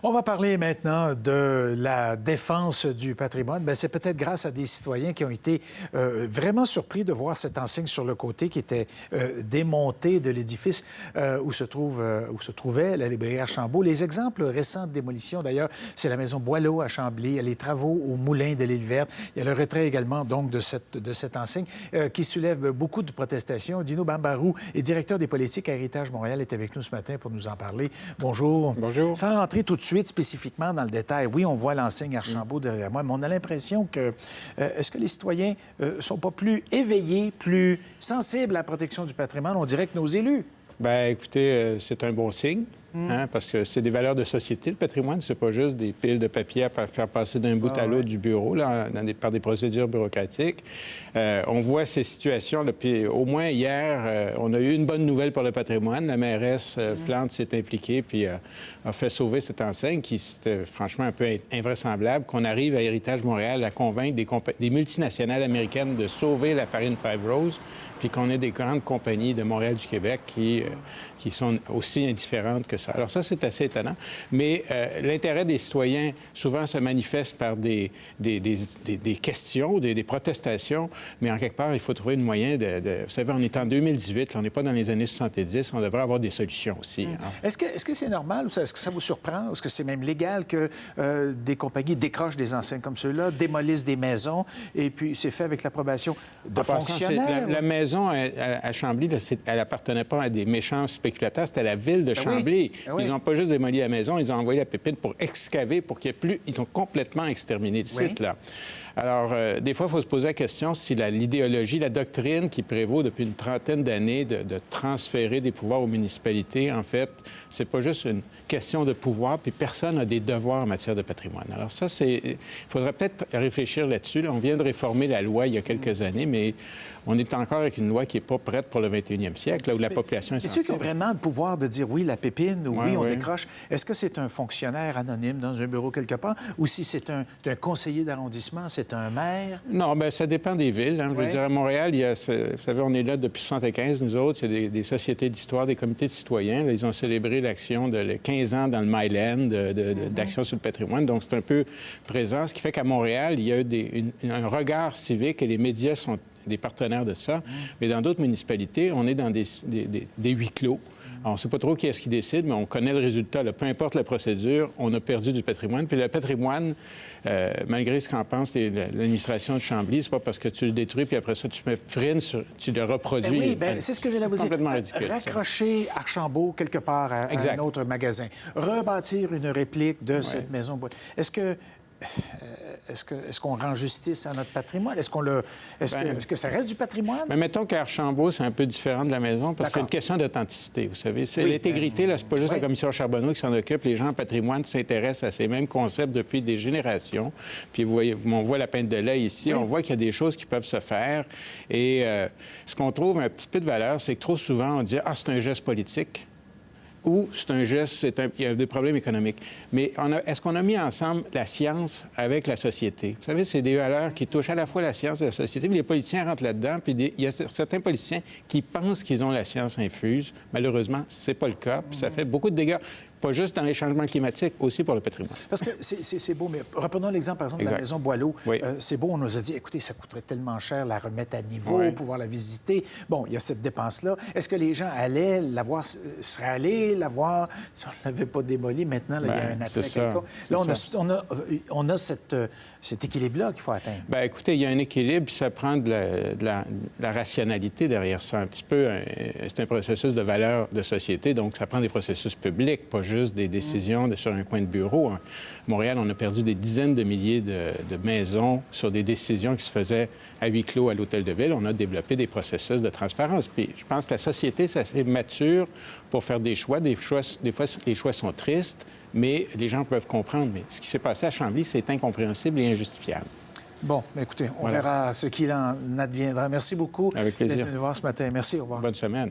On va parler maintenant de la défense du patrimoine. Bien, c'est peut-être grâce à des citoyens qui ont été vraiment surpris de voir cette enseigne sur le côté qui était démontée de l'édifice où se trouvait la librairie Archambault. Les exemples récents de démolition, d'ailleurs, c'est la maison Boileau à Chambly, il y a les travaux au moulin de l'île Verte, il y a le retrait également donc de cette enseigne qui soulève beaucoup de protestations. Dino Bambarou est directeur des politiques à Héritage Montréal, est avec nous ce matin pour nous en parler. Bonjour. Bonjour. Sans rentrer tout de suite spécifiquement dans le détail, oui, on voit l'enseigne Archambault derrière moi, mais on a l'impression que est-ce que les citoyens sont pas plus éveillés, plus sensibles à la protection du patrimoine? On dirait que nos élus. Bien, écoutez, c'est un bon signe, parce que c'est des valeurs de société, le patrimoine. C'est pas juste des piles de papier à faire passer d'un bout à l'autre du bureau, là, par des procédures bureaucratiques. On voit ces situations, là, puis au moins hier, on a eu une bonne nouvelle pour le patrimoine. La mairesse Plante s'est impliquée puis a fait sauver cette enseigne qui, c'était franchement un peu invraisemblable, qu'on arrive à Héritage Montréal à convaincre des multinationales américaines de sauver la farine Five Rose, puis qu'on ait des grandes compagnies de Montréal, du Québec qui sont aussi indifférentes que ça. Alors ça, c'est assez étonnant. Mais l'intérêt des citoyens, souvent, se manifeste par des questions, des protestations, mais en quelque part, il faut trouver un moyen Vous savez, on est en 2018, là, on n'est pas dans les années 70, on devrait avoir des solutions aussi. Hein. Est-ce que c'est normal, ou est-ce que ça vous surprend, ou est-ce que c'est même légal que des compagnies décrochent des enseignes comme ceux-là, démolissent des maisons, et puis c'est fait avec l'approbation de fonctionnaires? La maison à Chambly, là, elle appartenait pas à des méchants spéculateurs, c'était à la ville de Chambly. Oui. Ils n'ont pas juste démoli la maison, ils ont envoyé la pépine pour excaver, pour qu'il n'y ait plus... Ils ont complètement exterminé le site, là. Alors, des fois, il faut se poser la question si l'idéologie, la doctrine qui prévaut depuis une trentaine d'années de transférer des pouvoirs aux municipalités, en fait, c'est pas juste une question de pouvoir, puis personne n'a des devoirs en matière de patrimoine. Alors ça, il faudrait peut-être réfléchir là-dessus. Là, on vient de réformer la loi il y a quelques années, mais on est encore avec une loi qui n'est pas prête pour le 21e siècle, là où la population est sensible. C'est ceux qui ont vraiment le pouvoir de dire oui, la pépine, ou oui, on décroche. Est-ce que c'est un fonctionnaire anonyme dans un bureau quelque part, ou si c'est un conseiller d'arrondissement, c'est un maire? Non, bien, ça dépend des villes. Hein. Je veux dire, à Montréal, vous savez, on est là depuis 1975, nous autres. Il y a des sociétés d'histoire, des comités de citoyens. Là, ils ont célébré l'action de 15 ans dans le Myland d'action sur le patrimoine. Donc, c'est un peu présent. Ce qui fait qu'à Montréal, il y a eu un regard civique et les médias sont des partenaires de ça. Mais dans d'autres municipalités, on est dans des huis clos. Alors, on ne sait pas trop qui est-ce qui décide, mais on connaît le résultat. Là. Peu importe la procédure, on a perdu du patrimoine. Puis le patrimoine, malgré ce qu'en pense l'administration de Chambly, c'est pas parce que tu le détruis, puis après ça, tu mets frine, tu le reproduis. Oui, bien, c'est ce que j'allais vous dire. Complètement ridicule. Raccrocher Archambault quelque part à un autre magasin. Rebâtir une réplique de cette maison. Est-ce qu'on rend justice à notre patrimoine? Est-ce que ça reste du patrimoine? Mais mettons qu'à Archambault, c'est un peu différent de la maison parce qu'il y a une question d'authenticité, vous savez. C'est l'intégrité, là, c'est pas juste la commission Charbonneau qui s'en occupe. Les gens en patrimoine s'intéressent à ces mêmes concepts depuis des générations. Puis vous voyez, on voit la peinte de lait ici, on voit qu'il y a des choses qui peuvent se faire. Et ce qu'on trouve un petit peu de valeur, c'est que trop souvent, on dit « Ah, c'est un geste politique ». Ou c'est un geste, il y a des problèmes économiques. Mais est-ce qu'on a mis ensemble la science avec la société? Vous savez, c'est des valeurs qui touchent à la fois la science et la société, mais les politiciens rentrent là-dedans, puis il y a certains politiciens qui pensent qu'ils ont la science infuse. Malheureusement, c'est pas le cas, puis ça fait beaucoup de dégâts. Pas juste dans les changements climatiques, aussi pour le patrimoine. Parce que c'est beau, mais reprenons l'exemple, par exemple, de la maison Boileau. Oui. C'est beau, on nous a dit, écoutez, ça coûterait tellement cher la remettre à niveau, pouvoir la visiter. Bon, il y a cette dépense-là. Est-ce que les gens seraient allés la voir si on ne l'avait pas démolie? Maintenant, là, il y a un attrait quelconque. Là, on a cet équilibre-là qu'il faut atteindre. Bien, écoutez, il y a un équilibre, puis ça prend de la rationalité derrière ça. Un petit peu, c'est un processus de valeur de société, donc ça prend des processus publics, pas juste des décisions sur un coin de bureau. À Montréal, on a perdu des dizaines de milliers de maisons sur des décisions qui se faisaient à huis clos à l'Hôtel de Ville. On a développé des processus de transparence. Puis je pense que la société, c'est assez mature pour faire des choix. Des fois, les choix sont tristes, mais les gens peuvent comprendre. Mais ce qui s'est passé à Chambly, c'est incompréhensible et injustifiable. Bon, écoutez, on verra ce qu'il en adviendra. Merci beaucoup. Avec plaisir. D'être venu nous voir ce matin. Merci, au revoir. Bonne semaine.